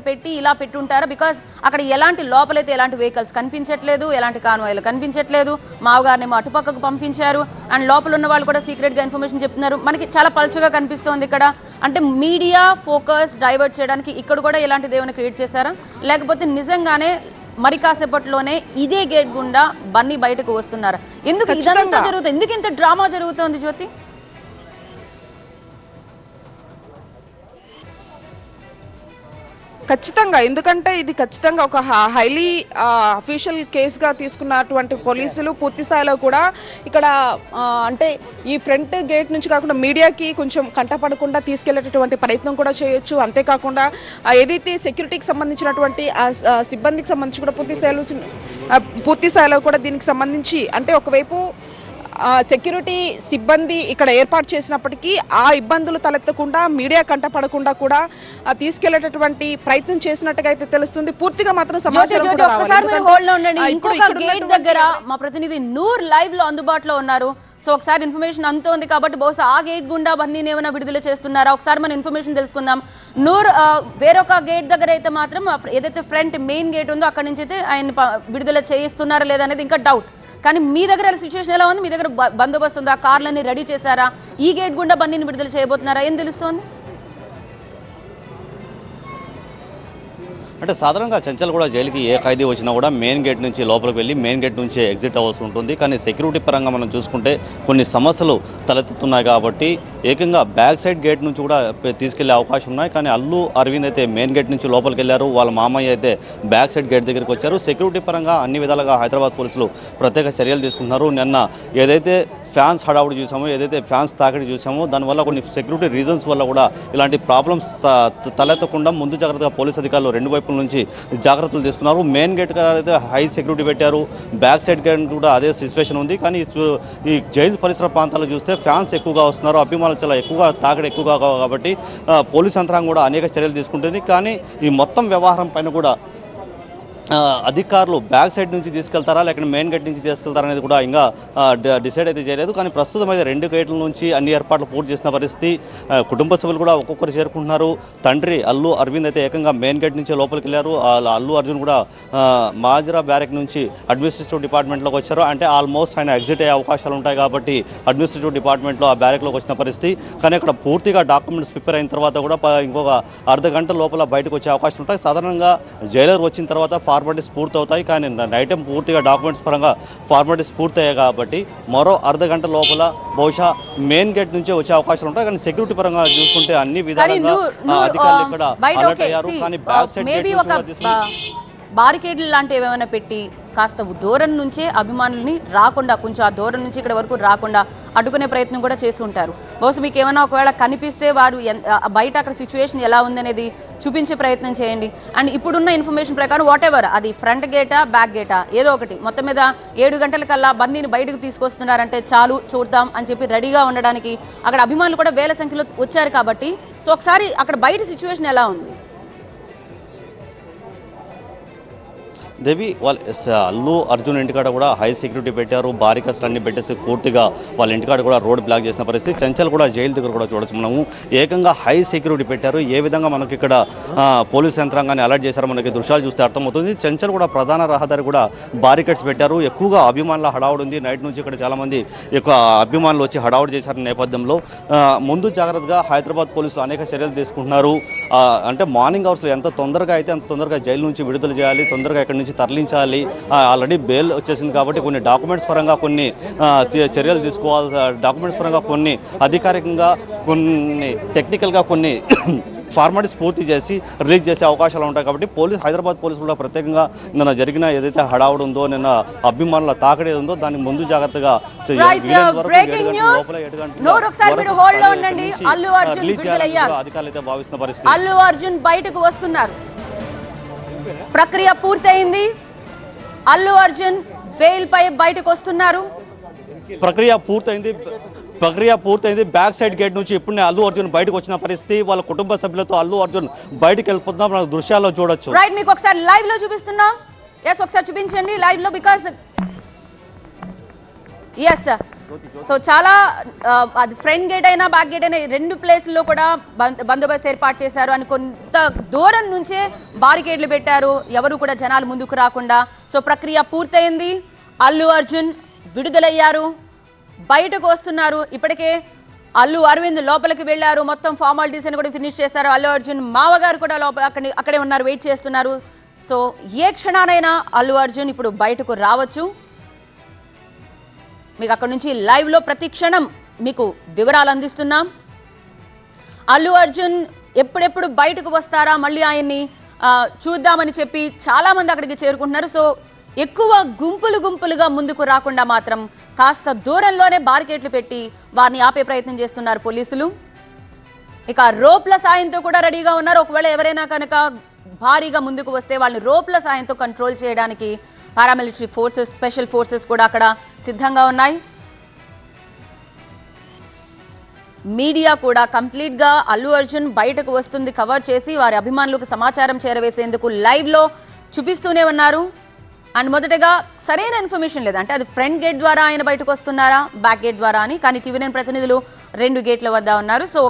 పెట్టి ఇలా పెట్టుంటారా? బికాజ్ అక్కడ ఎలాంటి లోపలైతే ఎలాంటి వెహికల్స్ కనిపించట్లేదు, ఎలాంటి కాన్వాయ్లు కనిపించట్లేదు. మావగారినేమో అటుపక్కకు పంపించారు అండ్ లోపల ఉన్న వాళ్ళు కూడా సీక్రెట్గా ఇన్ఫర్మేషన్ చెప్తున్నారు. మనకి చాలా పల్చగా కనిపిస్తోంది ఇక్కడ. అంటే మీడియా ఫోకస్ డైవర్ట్ చేయడానికి ఇక్కడ కూడా ఎలాంటిది ఏమైనా క్రియేట్ చేశారా, లేకపోతే నిజంగానే మరి కాసేపట్లోనే ఇదే గేట్ గుండా బన్నీ బయటకు వస్తున్నారా? ఎందుకు ఇదంతా జరుగుతుంది? ఎందుకు ఇంత డ్రామా జరుగుతోంది జ్యోతి? ఖచ్చితంగా, ఎందుకంటే ఇది ఖచ్చితంగా ఒక హైలీ అఫీషియల్ కేసుగా తీసుకున్నటువంటి పోలీసులు పూర్తి స్థాయిలో కూడా ఇక్కడ అంటే ఈ ఫ్రంట్ గేట్ నుంచి కాకుండా మీడియాకి కొంచెం కంటపడకుండా తీసుకెళ్లేటటువంటి ప్రయత్నం కూడా చేయొచ్చు. అంతేకాకుండా ఏదైతే సెక్యూరిటీకి సంబంధించినటువంటి సిబ్బందికి సంబంధించి కూడా పూర్తి స్థాయిలో కూడా దీనికి సంబంధించి అంటే ఒకవైపు సెక్యూరిటీ సిబ్బంది ఇక్కడ ఏర్పాటు చేసినప్పటికీ ఆ ఇబ్బందులు తలెత్తకుండా మీడియా కంటపడకుండా కూడా తీసుకెళ్లేటటువంటి ప్రయత్నం చేసినట్టుగా అయితే తెలుస్తుంది. పూర్తిగా మాత్రం సమాచారం గేట్ దగ్గర మా ప్రతినిధి నూర్ లైవ్ లో అందుబాటులో ఉన్నారు. సో ఒకసారి ఇన్ఫర్మేషన్ అంతోంది కాబట్టి బహుశా ఆ గేట్ గుండా బన్నీని ఏమైనా విడుదల చేస్తున్నారా ఒకసారి మనం ఇన్ఫర్మేషన్ తెలుసుకుందాం. నూర్, వేరొక గేట్ దగ్గర అయితే మాత్రం ఏదైతే ఫ్రంట్ మెయిన్ గేట్ ఉందో అక్కడి నుంచి అయితే ఆయన విడుదల చేయిస్తున్నారా లేదా అనేది ఇంకా డౌట్. కానీ మీ దగ్గర సిచ్యువేషన్ ఎలా ఉంది? మీ దగ్గర బందోబస్తు ఉందా? కార్లన్నీ రెడీ చేశారా? ఈ గేట్ గుండా బన్నీని విడుదల చేయబోతున్నారా? ఏం తెలుస్తోంది? అంటే సాధారణంగా చెంచల్ కూడా జైలుకి ఏ ఖైదీ వచ్చినా కూడా మెయిన్ గేట్ నుంచి లోపలికి వెళ్ళి మెయిన్ గేట్ నుంచి ఎగ్జిట్ అవ్వాల్సి ఉంటుంది. కానీ సెక్యూరిటీ పరంగా మనం చూసుకుంటే కొన్ని సమస్యలు తలెత్తుతున్నాయి కాబట్టి ఏకంగా బ్యాక్ సైడ్ గేట్ నుంచి కూడా తీసుకెళ్లే అవకాశం ఉన్నాయి. కానీ అల్లు అరవింద్ అయితే మెయిన్ గేట్ నుంచి లోపలికి వెళ్ళారు, వాళ్ళ మామయ్య అయితే బ్యాక్ సైడ్ గేట్ దగ్గరికి వచ్చారు. సెక్యూరిటీ పరంగా అన్ని విధాలుగా హైదరాబాద్ పోలీసులు ప్రత్యేక చర్యలు తీసుకుంటున్నారు. నిన్న ఏదైతే ఫ్యాన్స్ హడావుడి చూసామో, ఏదైతే ఫ్యాన్స్ తాకిడి చూసామో, దానివల్ల కొన్ని సెక్యూరిటీ రీజన్స్ వల్ల కూడా ఇలాంటి ప్రాబ్లమ్స్ తలెత్తకుండా ముందు జాగ్రత్తగా పోలీస్ అధికారులు రెండు వైపుల నుంచి జాగ్రత్తలు తీసుకున్నారు. మెయిన్ గేట్ అయితే హై సెక్యూరిటీ పెట్టారు, బ్యాక్ సైడ్ గేట్ కూడా అదే సిచ్యువేషన్ ఉంది. కానీ ఈ జైలు పరిసర ప్రాంతాల్లో చూస్తే ఫ్యాన్స్ ఎక్కువగా వస్తున్నారు, అభిమానులు చాలా ఎక్కువగా తాకిడి ఎక్కువగా కాబట్టి పోలీస్ యంత్రాంగం కూడా అనేక చర్యలు తీసుకుంటుంది. కానీ ఈ మొత్తం వ్యవహారం పైన కూడా అధికారులు బ్యాక్ సైడ్ నుంచి తీసుకెళ్తారా లేకపోతే మెయిన్ గేట్ నుంచి తీసుకెళ్తారా అనేది కూడా ఇంకా డిసైడ్ అయితే చేయలేదు. కానీ ప్రస్తుతం అయితే రెండు గేట్ల నుంచి అన్ని ఏర్పాట్లు పూర్తి చేసిన పరిస్థితి. కుటుంబ సభ్యులు కూడా ఒక్కొక్కరు చేరుకుంటున్నారు. తండ్రి అల్లు అరవింద్ అయితే ఏకంగా మెయిన్ గేట్ నుంచి లోపలికి వెళ్ళారు. అల్లు అర్జున్ కూడా మాజరా బ్యారెక్ నుంచి అడ్మినిస్ట్రేటివ్ డిపార్ట్మెంట్లోకి వచ్చారు. అంటే ఆల్మోస్ట్ ఆయన ఎగ్జిట్ అయ్యే అవకాశాలు ఉంటాయి కాబట్టి అడ్మినిస్ట్రేటివ్ డిపార్ట్మెంట్లో ఆ బ్యారెక్లోకి వచ్చిన పరిస్థితి. కానీ అక్కడ పూర్తిగా డాక్యుమెంట్స్ ప్రిపేర్ అయిన తర్వాత కూడా ఇంకొక అర్ధ గంట లోపల బయటకు వచ్చే అవకాశం ఉంటాయి. సాధారణంగా జైలర్ వచ్చిన తర్వాత ఫార్మాలిటీస్ పూర్తి అవుతాయి. కానీ నైట్ టైం పూర్తిగా డాక్యుమెంట్స్ పరంగా ఫార్మాలిటీస్ పూర్తయ్యాయి కాబట్టి మరో అర్ధ గంట లోపల బహుశా మెయిన్ గేట్ నుంచే వచ్చే అవకాశాలు ఉంటాయి. కానీ సెక్యూరిటీ పరంగా చూసుకుంటే అన్ని విధాలుగా అధికారులు ఇక్కడ అలర్ట్ అయ్యారు. కానీ బ్యాక్ సైడ్ బారికేడ్లు లాంటివి ఏమైనా పెట్టి కాస్త దూరం నుంచే అభిమానుల్ని రాకుండా, కొంచెం ఆ దూరం నుంచి ఇక్కడ వరకు రాకుండా అడ్డుకునే ప్రయత్నం కూడా చేసి ఉంటారు. బహుశా మీకు ఏమైనా ఒకవేళ కనిపిస్తే వారు బయట అక్కడ సిచ్యువేషన్ ఎలా ఉందనేది చూపించే ప్రయత్నం చేయండి. అండ్ ఇప్పుడున్న ఇన్ఫర్మేషన్ ప్రకారం వాట్ ఎవర్ అది ఫ్రంట్ గేటా బ్యాక్ గేటా ఏదో ఒకటి మొత్తం మీద 7 గంటలకల్లా బన్నీని బయటకు తీసుకొస్తున్నారంటే చాలు చూద్దాం అని చెప్పి రెడీగా ఉండడానికి అక్కడ అభిమానులు కూడా వేల సంఖ్యలో వచ్చారు కాబట్టి సో ఒకసారి అక్కడ బయట సిచ్యువేషన్ ఎలా ఉంది? దేవి అల్లు అర్జున్ ఇంటికాడ కూడా హై సెక్యూరిటీ పెట్టారు, బారికస్లు అన్ని పెట్టేసి పూర్తిగా వాళ్ళ ఇంటికాడ కూడా రోడ్ బ్లాక్ చేసిన పరిస్థితి. చెంచల్ కూడా జైలు దగ్గర కూడా చూడొచ్చు మనము, ఏకంగా హై సెక్యూరిటీ పెట్టారు. ఏ విధంగా మనకి ఇక్కడ పోలీస్ యంత్రాంగాన్ని అలర్ట్ చేశారో మనకి దృశ్యాలు చూస్తే అర్థమవుతుంది. చెంచల్ కూడా ప్రధాన రహదారి కూడా బారికేడ్స్ పెట్టారు. ఎక్కువగా అభిమానుల హడావుడి ఉంది. నైట్ నుంచి ఇక్కడ చాలామంది ఎక్కువ అభిమానులు వచ్చి హడావుడి చేశారు నేపథ్యంలో ముందు జాగ్రత్తగా హైదరాబాద్ పోలీసులు అనేక చర్యలు తీసుకుంటున్నారు. అంటే మార్నింగ్ అవర్స్లో ఎంత తొందరగా అయితే అంత తొందరగా జైలు నుంచి విడుదల చేయాలి, తొందరగా ఇక్కడ నుంచి తరలించాలి. ఆల్రెడీ బెయిల్ వచ్చేసింది కాబట్టి కొన్ని డాక్యుమెంట్స్ పరంగా కొన్ని చర్యలు తీసుకోవాలి. డాక్యుమెంట్స్ పరంగా కొన్ని అధికారికంగా కొన్ని టెక్నికల్గా కొన్ని ఫార్మాలిటీస్ పూర్తి చేసి రిలీజ్ చేసే అవకాశాలు ఉంటాయి కాబట్టి హైదరాబాద్ పోలీసులు కూడా ప్రత్యేకంగా నిన్న జరిగిన ఏదైతే హడావుడు ఉందో, నిన్న అభిమానుల తాకడేది ఉందో దాన్ని ముందు జాగ్రత్తగా అధికారులు అయితే భావిస్తున్న పరిస్థితి. అల్లు అర్జున్ బయటకు వస్తున్నారు, ప్రక్రియ పూర్తయింది. అల్లు అర్జున్ బెయిల్ పై బయటకు వస్తున్నారు. ప్రక్రియ పూర్తయింది. బ్యాక్ సైడ్ గేట్ నుంచి ఇప్పుడే అల్లు అర్జున్ బయటకు వచ్చిన పరిస్థితి. వాళ్ళ కుటుంబ సభ్యులతో అల్లు అర్జున్ బయటకు వెళ్ళిపోతున్నాం, మన దృశ్యాల్లో చూడొచ్చు. రైట్, మీకు ఒకసారి లైవ్ లో చూపిస్తున్నాం. ఒకసారి చూపించండి లైవ్ లో. బికాస్ సో చాలా అది ఫ్రంట్ గేట్ అయినా బ్యాక్ గేట్ అయినా ఈ రెండు ప్లేస్లో కూడా బందోబస్తు ఏర్పాటు చేశారు అని కొంత దూరం నుంచే బారికేడ్లు పెట్టారు, ఎవరు కూడా జనాలు ముందుకు రాకుండా. సో ప్రక్రియ పూర్తయింది, అల్లు అర్జున్ విడుదలయ్యారు, బయటకు వస్తున్నారు. ఇప్పటికే అల్లు అరవింద్ లోపలికి వెళ్ళారు, మొత్తం ఫార్మాలిటీస్ అని కూడా ఫినిష్ చేశారు. అల్లు అర్జున్ మావగారు కూడా లోపల అక్కడే ఉన్నారు, వెయిట్ చేస్తున్నారు. సో ఏ క్షణానైనా అల్లు అర్జున్ ఇప్పుడు బయటకు రావచ్చు. మీకు అక్కడ నుంచి లైవ్లో ప్రతి క్షణం మీకు వివరాలు అందిస్తున్నాం. అల్లు అర్జున్ ఎప్పుడెప్పుడు బయటకు వస్తారా, మళ్ళీ ఆయన్ని చూద్దామని చెప్పి చాలామంది అక్కడికి చేరుకుంటున్నారు. సో ఎక్కువ గుంపులుగా ముందుకు రాకుండా మాత్రం కాస్త దూరంలోనే బారికేట్లు పెట్టి వారిని ఆపే ప్రయత్నం చేస్తున్నారు పోలీసులు. ఇక రోప్ల సాయంతో కూడా రెడీగా ఉన్నారు. ఒకవేళ ఎవరైనా కనుక భారీగా ముందుకు వస్తే వాళ్ళని రోప్ల సాయంతో కంట్రోల్ చేయడానికి పారామిలిటరీ ఫోర్సెస్, స్పెషల్ ఫోర్సెస్ కూడా అక్కడ సిద్ధంగా ఉన్నాయి. మీడియా కూడా కంప్లీట్గా అల్లు అర్జున్ బయటకు వస్తుంది కవర్ చేసి వారి అభిమానులకు సమాచారం చేరవేసేందుకు లైవ్లో చూపిస్తూనే ఉన్నారు. అండ్ మొదటగా సరైన ఇన్ఫర్మేషన్ లేదు, అంటే అది ఫ్రంట్ గేట్ ద్వారా ఆయన బయటకు వస్తున్నారా బ్యాక్ గేట్ ద్వారా అని. కానీ టీవీ9 ప్రతినిధులు 2 గేట్ల వద్ద ఉన్నారు. సో